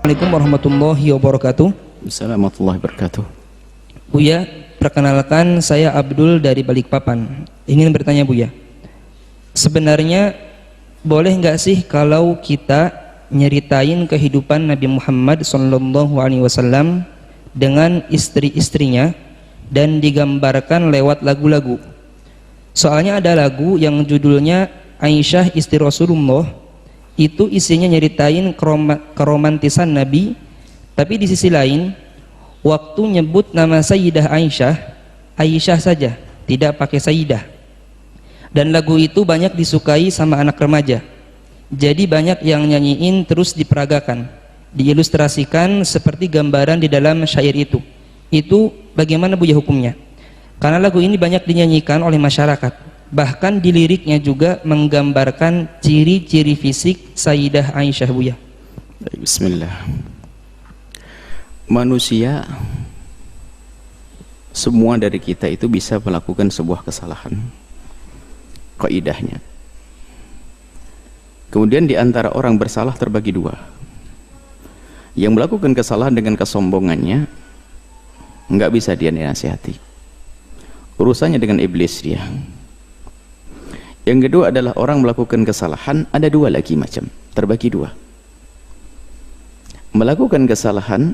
Assalamualaikum warahmatullahi wabarakatuh. Assalamualaikum warahmatullahi wabarakatuh. Buya, perkenalkan saya Abdul dari Balikpapan. Ingin bertanya Buya, sebenarnya boleh nggak sih kalau kita nyeritain kehidupan Nabi Muhammad SAW dengan istri-istrinya dan digambarkan lewat lagu-lagu? Soalnya ada lagu yang judulnya Aisyah Istri Rasulullah, itu isinya nyeritain keromantisan Nabi, tapi di sisi lain waktu nyebut nama Sayyidah Aisyah, Aisyah saja, tidak pakai Sayyidah. Dan lagu itu banyak disukai sama anak remaja, jadi banyak yang nyanyiin terus diperagakan, diilustrasikan seperti gambaran di dalam syair itu. Itu bagaimana Buya hukumnya? Karena lagu ini banyak dinyanyikan oleh masyarakat, bahkan di liriknya juga menggambarkan ciri-ciri fisik Sayyidah Aisyah Buya. Bismillah. Manusia, semua dari kita itu bisa melakukan sebuah kesalahan, kaidahnya. Kemudian di antara orang bersalah terbagi dua. Yang melakukan kesalahan dengan kesombongannya, nggak bisa dia nasihati, urusannya dengan iblis dia. Yang kedua adalah orang melakukan kesalahan, ada dua lagi macam, terbagi dua. Melakukan kesalahan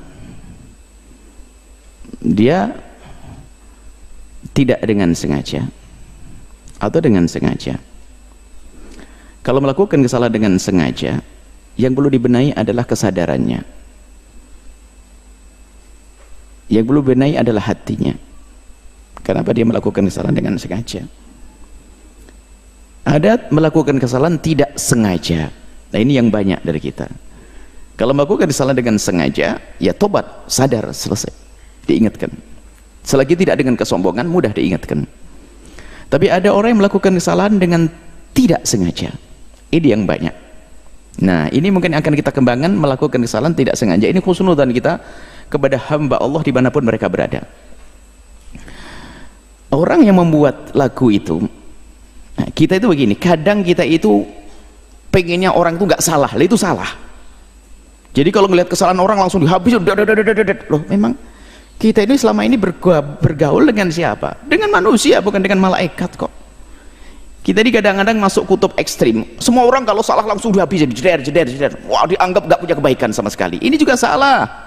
dia tidak dengan sengaja atau dengan sengaja. Kalau melakukan kesalahan dengan sengaja, yang perlu dibenahi adalah kesadarannya, yang perlu dibenahi adalah hatinya. Kenapa dia melakukan kesalahan dengan sengaja? Ada melakukan kesalahan tidak sengaja. Nah ini yang banyak dari kita. Kalau melakukan kesalahan dengan sengaja, ya tobat, sadar, selesai, diingatkan. Selagi tidak dengan kesombongan, mudah diingatkan. Tapi ada orang yang melakukan kesalahan dengan tidak sengaja. Ini yang banyak. Nah ini mungkin akan kita kembangkan, melakukan kesalahan tidak sengaja. Ini khusnudzan kita kepada hamba Allah dimanapun mereka berada. Orang yang membuat lagu itu, nah, kita itu begini, kadang kita itu pengennya orang itu nggak salah, itu salah. Jadi kalau melihat kesalahan orang langsung dihabis, loh memang kita ini selama ini bergaul dengan siapa? Dengan manusia, bukan dengan malaikat kok. Kita ini kadang-kadang masuk kutub ekstrim, semua orang kalau salah langsung dihabis, jeder, wah dianggap nggak punya kebaikan sama sekali. Ini juga salah.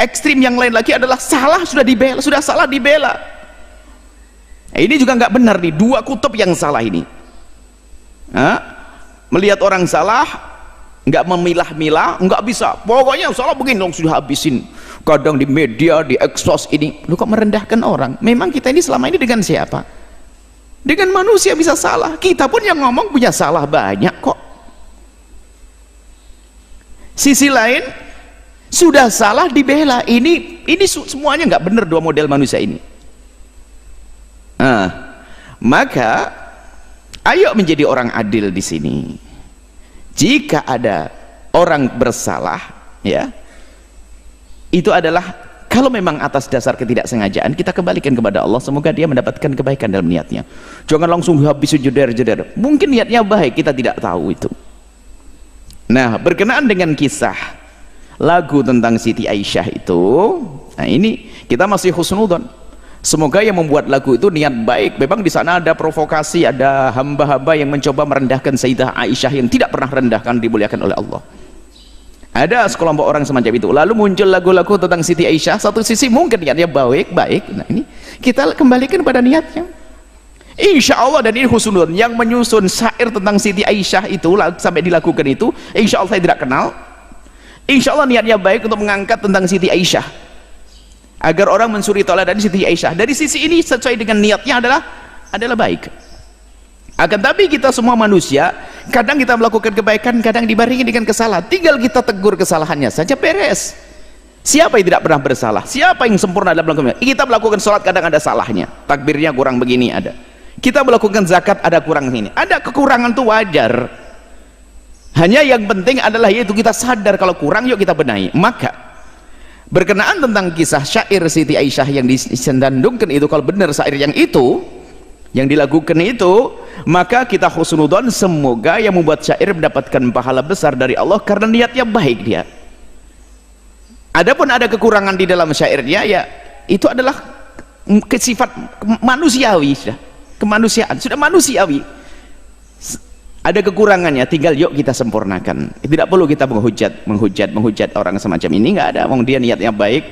Ekstrim yang lain lagi adalah salah sudah dibela, sudah salah dibela. Nah, ini juga nggak benar nih, dua kutub yang salah ini. Melihat orang salah, nggak memilah-milah, nggak bisa. Pokoknya salah begini dong sudah habisin. Kadang di media, di eksos ini, lu kok merendahkan orang? Memang kita ini selama ini dengan siapa? Dengan manusia bisa salah. Kita pun yang ngomong punya salah banyak kok. Sisi lain, sudah salah dibela. Ini semuanya nggak benar dua model manusia ini. Maka ayo menjadi orang adil di sini. Jika ada orang bersalah, ya, itu adalah kalau memang atas dasar ketidaksengajaan, kita kembalikan kepada Allah, semoga dia mendapatkan kebaikan dalam niatnya. Jangan langsung habis jeder. Mungkin niatnya baik, kita tidak tahu itu. Nah, berkenaan dengan kisah lagu tentang Siti Aisyah itu, nah ini kita masih husnudzon. Semoga yang membuat lagu itu niat baik. Memang di sana ada provokasi, ada hamba-hamba yang mencoba merendahkan Sayyidah Aisyah yang tidak pernah rendahkan, dimuliakan oleh Allah. Ada sekelompok orang semacam itu. Lalu muncul lagu-lagu tentang Siti Aisyah. Satu sisi mungkin niatnya baik. Nah ini kita kembalikan pada niatnya. Insya Allah, dan ini husnudzon yang menyusun syair tentang Siti Aisyah itu sampai dilakukan itu, insya Allah saya tidak kenal. Insya Allah niatnya baik untuk mengangkat tentang Siti Aisyah agar orang mensuri teladan Siti Aisyah. Dari sisi ini sesuai dengan niatnya adalah baik. Akan tapi kita semua manusia, kadang kita melakukan kebaikan, kadang dibarengi dengan kesalahan. Tinggal kita tegur kesalahannya saja, beres. Siapa yang tidak pernah bersalah? Siapa yang sempurna dalam melakukan? Kita melakukan sholat kadang ada salahnya, takbirnya kurang begini ada. Kita melakukan zakat ada kurang ini, ada kekurangan itu wajar. Hanya yang penting adalah yaitu kita sadar kalau kurang, yuk kita benahi. Maka berkenaan tentang kisah syair Siti Aisyah yang disandungkan itu, kalau benar syair yang itu, yang dilakukan itu, maka kita husnudzon semoga yang membuat syair mendapatkan pahala besar dari Allah karena niatnya baik dia. Adapun ada kekurangan di dalam syairnya, ya itu adalah sifat manusiawi, sudah kemanusiaan, sudah manusiawi. Ada kekurangannya, tinggal yuk kita sempurnakan. Tidak perlu kita menghujat orang semacam ini, nggak ada. Dia niatnya baik,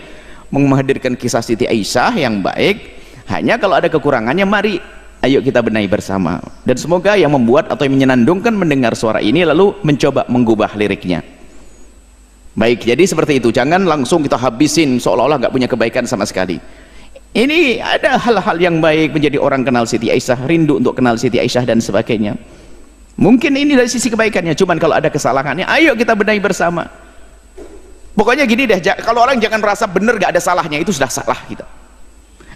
menghadirkan kisah Siti Aisyah yang baik. Hanya kalau ada kekurangannya, mari ayo kita benahi bersama. Dan semoga yang membuat atau yang menyenandungkan mendengar suara ini lalu mencoba mengubah liriknya. Baik, jadi seperti itu. Jangan langsung kita habisin seolah-olah nggak punya kebaikan sama sekali. Ini ada hal-hal yang baik, menjadi orang kenal Siti Aisyah, rindu untuk kenal Siti Aisyah dan sebagainya. Mungkin ini dari sisi kebaikannya. Cuman kalau ada kesalahannya, ayo kita benahi bersama. Pokoknya gini deh, kalau orang jangan merasa benar gak ada salahnya, itu sudah salah kita.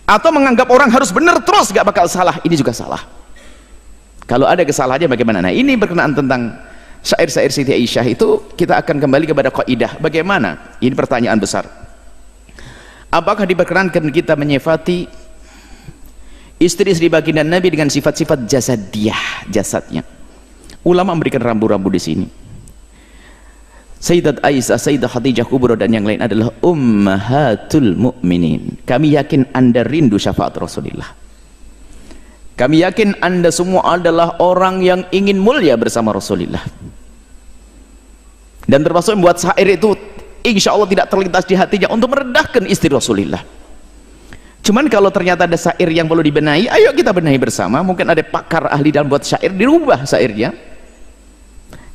Atau menganggap orang harus benar terus gak bakal salah, ini juga salah. Kalau ada kesalahannya bagaimana? Nah, ini berkenaan tentang syair-syair Siti Aisyah itu, kita akan kembali kepada kaidah. Bagaimana? Ini pertanyaan besar. Apakah diperkenankan kita menyifati istri-istri baginda Nabi dengan sifat-sifat jasadiyah, jasadnya? Ulama memberikan rambu-rambu di sini. Sayyidat Aisyah, Sayyidah Khadijah Kubra dan yang lain adalah ummahatul mu'minin. Kami yakin Anda rindu syafaat Rasulullah. Kami yakin Anda semua adalah orang yang ingin mulia bersama Rasulullah. Dan termasuk membuat syair itu insya Allah tidak terlintas di hatinya untuk merendahkan istri Rasulullah. Cuman kalau ternyata ada syair yang perlu dibenahi, ayo kita benahi bersama. Mungkin ada pakar ahli dalam buat syair, dirubah syairnya.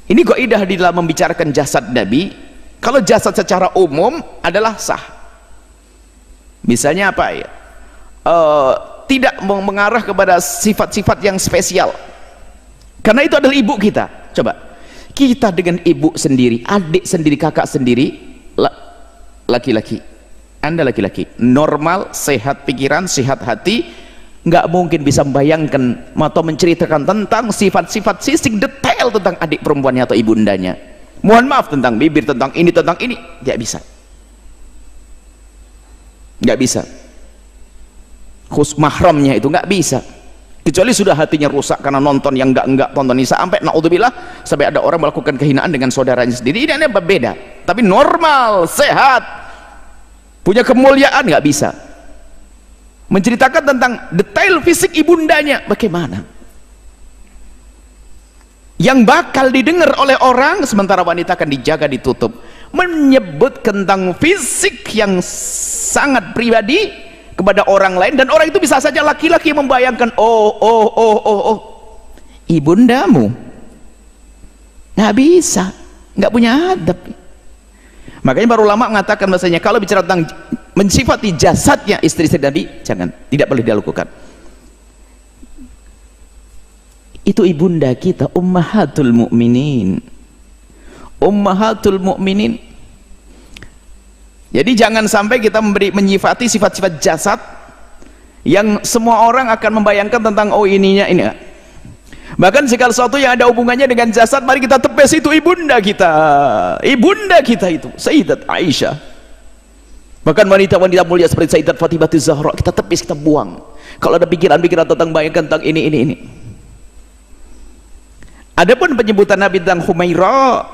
Ini kaidah di dalam membicarakan jasad Nabi. Kalau jasad secara umum adalah sah. Misalnya apa ya? Tidak mengarah kepada sifat-sifat yang spesial. Karena itu adalah ibu kita. Coba kita dengan ibu sendiri, adik sendiri, kakak sendiri, laki-laki. Anda laki-laki, normal, sehat pikiran, sehat hati, nggak mungkin bisa membayangkan atau menceritakan tentang sifat-sifat sisik detail tentang adik perempuannya atau ibundanya. Mohon maaf, tentang bibir, tentang ini, nggak bisa. Nggak bisa. Khusus mahramnya itu nggak bisa. Kecuali sudah hatinya rusak karena nonton yang enggak tonton ini, sampai naudzubillah sampai ada orang melakukan kehinaan dengan saudaranya sendiri. Ini berbeda. Tapi normal, sehat, punya kemuliaan, nggak bisa menceritakan tentang detail fisik ibundanya. Bagaimana yang bakal didengar oleh orang, sementara wanita akan dijaga, ditutup. Menyebut tentang fisik yang sangat pribadi kepada orang lain, dan orang itu bisa saja laki-laki membayangkan, oh ibundamu, nggak bisa, nggak punya adab. Makanya para ulama mengatakan bahasanya kalau bicara tentang mensifati jasadnya istri-istri Nabi, jangan, tidak boleh dilakukan. Itu ibunda kita, ummahatul mu'minin, ummahatul mu'minin. Jadi jangan sampai kita menyifati sifat-sifat jasad yang semua orang akan membayangkan tentang ininya ini. Bahkan segala sesuatu yang ada hubungannya dengan jasad, mari kita tepes itu ibunda kita. Ibunda kita itu Sayyidat Aisyah. Bahkan wanita-wanita mulia seperti Sayyidat Fatimah Zahra, kita tepis, kita buang. Kalau ada pikiran-pikiran tentang bayangkan tentang ini. Adapun penyebutan Nabi tentang Humaira,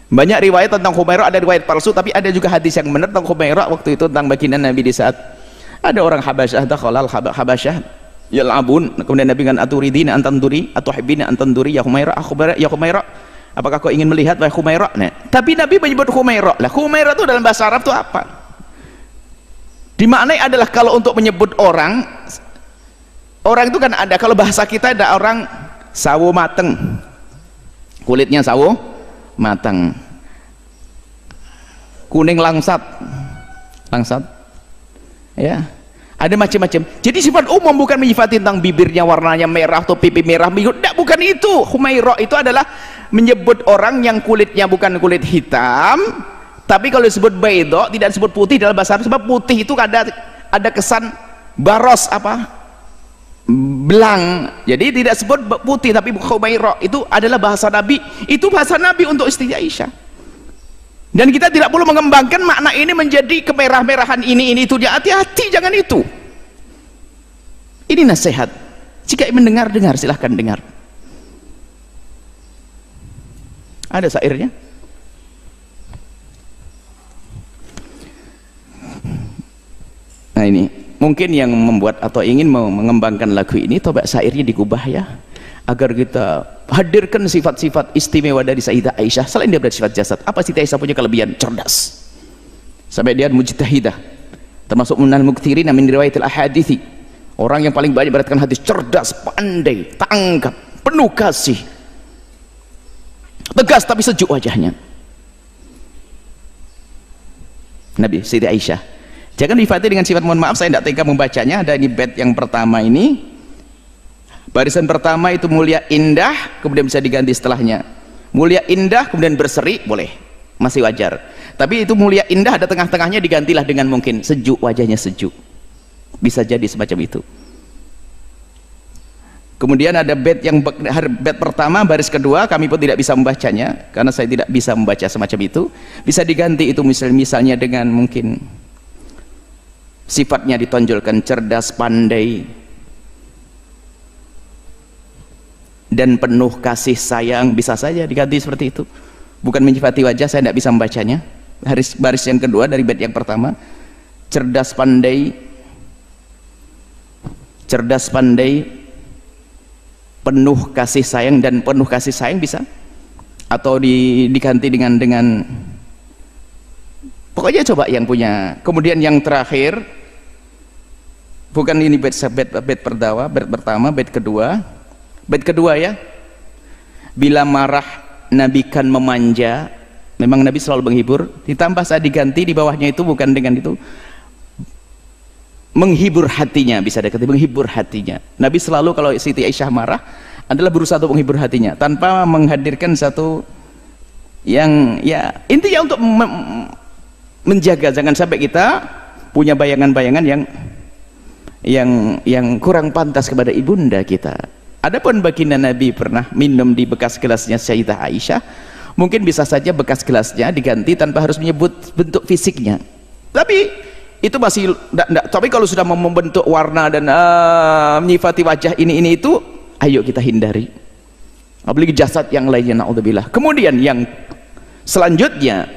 banyak riwayat tentang Humaira, ada riwayat palsu, tapi ada juga hadis yang benar tentang Humaira waktu itu tentang baginda Nabi di saat ada orang Habasyah, dakhalal Habasyah yal'abun, kemudian Nabi dengan aturidina antanduri atau hibbina antanduri ya Humaira, ya Humaira, apakah kau ingin melihat wahai Humaira? Nah, tapi Nabi menyebut Humaira. Lah Humaira itu dalam bahasa Arab itu apa? Dimaknai adalah kalau untuk menyebut orang itu kan ada, kalau bahasa kita ada orang sawo mateng, kulitnya sawo mateng, kuning langsat ya, ada macam-macam. Jadi sifat umum bukan menyifati tentang bibirnya warnanya merah atau pipi merah, tidak, bukan itu. Humaira itu adalah menyebut orang yang kulitnya bukan kulit hitam, tapi kalau disebut baydo tidak disebut putih dalam bahasa Arab, sebab putih itu ada kesan baros belang, jadi tidak sebut putih. Tapi Humaira itu adalah bahasa Nabi, itu bahasa Nabi untuk istri Aisyah. Dan kita tidak perlu mengembangkan makna ini menjadi kemerah-merahan ini itu dia, hati-hati, jangan itu. Ini nasihat. Jika mendengar, silahkan dengar. Ada syairnya. Nah ini mungkin yang membuat atau ingin mengembangkan lagu ini, coba syairnya digubah ya, agar kita hadirkan sifat-sifat istimewa dari Sayyidah Aisyah. Selain dia bersifat jasad, apa Sayyidah Aisyah punya kelebihan? Cerdas. Sampai dia mujtahidah, termasuk minal muktsirin min riwayatil ahadithi, orang yang paling banyak beratkan hadis, cerdas, pandai, tangkap, penuh kasih, tegas tapi sejuk wajahnya. Nabi Sayyidah Aisyah. Jangan difati dengan sifat, mohon maaf saya tidak tega membacanya. Ada ini bait yang pertama ini, barisan pertama itu mulia indah, kemudian bisa diganti setelahnya mulia indah kemudian berseri, boleh, masih wajar. Tapi itu mulia indah ada tengah-tengahnya, digantilah dengan mungkin sejuk, wajahnya sejuk, bisa jadi semacam itu. Kemudian ada bait yang bait pertama baris kedua, kami pun tidak bisa membacanya karena saya tidak bisa membaca semacam itu. Bisa diganti itu misalnya dengan mungkin sifatnya ditonjolkan cerdas, pandai, dan penuh kasih sayang, bisa saja diganti seperti itu. Bukan menyifati wajah, saya tidak bisa membacanya. Baris yang kedua dari bait yang pertama, cerdas pandai, penuh kasih sayang, dan penuh kasih sayang bisa, atau diganti dengan pokoknya coba yang punya. Kemudian yang terakhir, bukan ini bait pertama, bait kedua ya, bila marah Nabi kan memanja. Memang Nabi selalu menghibur, ditambah saat diganti di bawahnya itu bukan dengan itu, menghibur hatinya, bisa dikatakan menghibur hatinya. Nabi selalu kalau Siti Aisyah marah adalah berusaha untuk menghibur hatinya tanpa menghadirkan satu yang ya intinya untuk menjaga jangan sampai kita punya bayangan-bayangan yang kurang pantas kepada ibunda kita. Adapun baginda Nabi pernah minum di bekas gelasnya Sayyidah Aisyah, mungkin bisa saja bekas gelasnya diganti tanpa harus menyebut bentuk fisiknya, tapi itu masih enggak. Tapi kalau sudah membentuk warna dan menyifati wajah ini itu, ayo kita hindari, apalagi jasad yang lainnya, naudzubillah. Kemudian yang selanjutnya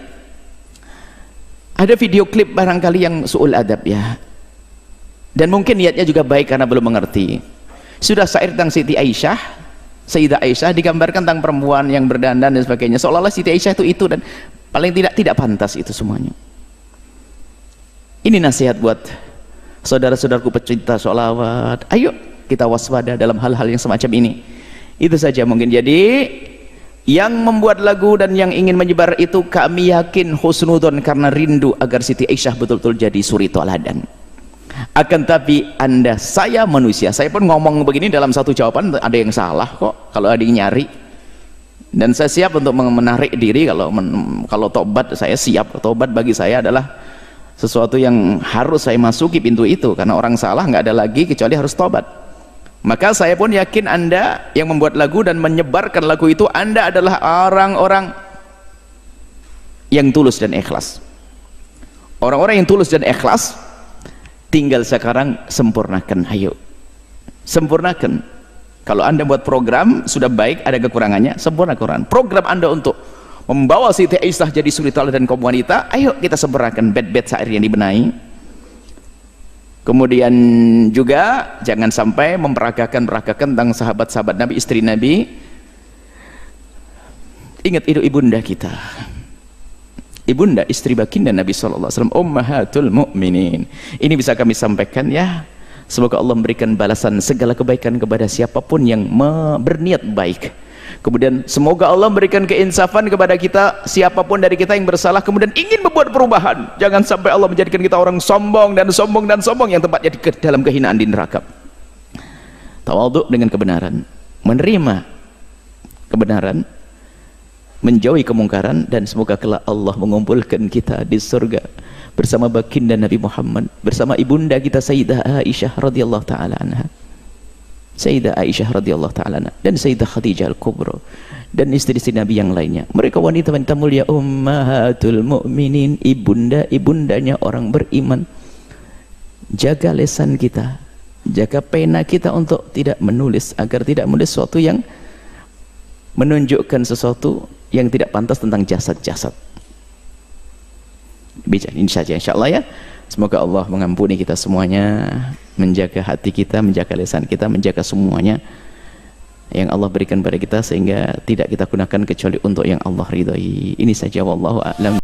ada video klip barangkali yang su'ul adab ya, dan mungkin niatnya juga baik karena belum mengerti. Sudah syair tentang Siti Aisyah, Sayyidah Aisyah, digambarkan tentang perempuan yang berdandan dan sebagainya, seolah-olah Siti Aisyah itu dan paling tidak pantas itu semuanya. Ini nasihat buat saudara-saudaraku pecinta sholawat, ayo kita waspada dalam hal-hal yang semacam ini. Itu saja mungkin. Jadi yang membuat lagu dan yang ingin menyebar itu, kami yakin husnudon karena rindu agar Siti Aisyah betul-betul jadi suri toladan. Akan tapi saya manusia, saya pun ngomong begini dalam satu jawaban ada yang salah kok kalau ada yang nyari, dan saya siap untuk menarik diri. Kalau tobat, saya siap. Tobat bagi saya adalah sesuatu yang harus saya masuki pintu itu, karena orang salah nggak ada lagi kecuali harus tobat. Maka saya pun yakin Anda yang membuat lagu dan menyebarkan lagu itu, Anda adalah orang-orang yang tulus dan ikhlas. Orang-orang yang tulus dan ikhlas, tinggal sekarang sempurnakan, ayo sempurnakan. Kalau Anda buat program sudah baik, ada kekurangannya, sempurnakan program Anda untuk membawa Siti Aisyah jadi suri teladan kaum wanita. Ayo kita sempurnakan bait-bait syair yang dibenahi. Kemudian juga jangan sampai memperagakan tentang sahabat-sahabat Nabi, istri Nabi. Ingat itu ibunda kita, ibunda istri baginda Nabi SAW, ummahatul mu'minin. Ini bisa kami sampaikan ya. Semoga Allah memberikan balasan segala kebaikan kepada siapapun yang berniat baik. Kemudian semoga Allah memberikan keinsafan kepada kita, siapapun dari kita yang bersalah kemudian ingin membuat perubahan. Jangan sampai Allah menjadikan kita orang sombong yang tempatnya di dalam kehinaan di neraka. Tawadhu dengan kebenaran, menerima kebenaran, menjauhi kemungkaran, dan semoga kelak Allah mengumpulkan kita di surga bersama baginda Nabi Muhammad, bersama ibunda kita Sayyidah Aisyah radhiyallahu taala anha, Sayyidah Aisyah radhiyallahu taala anha, dan Sayyidah Khadijah al-Kubra, dan istri-istri Nabi yang lainnya. Mereka wanita-wanita mulia, ummahatul mu'minin, ibundanya orang beriman. Jaga lisan kita, Jaga pena kita untuk tidak menulis, agar tidak menulis sesuatu yang menunjukkan sesuatu yang tidak pantas tentang jasad-jasad. Ini saja insyaallah ya. Semoga Allah mengampuni kita semuanya, menjaga hati kita, menjaga lisan kita, menjaga semuanya yang Allah berikan pada kita, sehingga tidak kita gunakan kecuali untuk yang Allah ridhai. Ini saja, wallahu a'lam.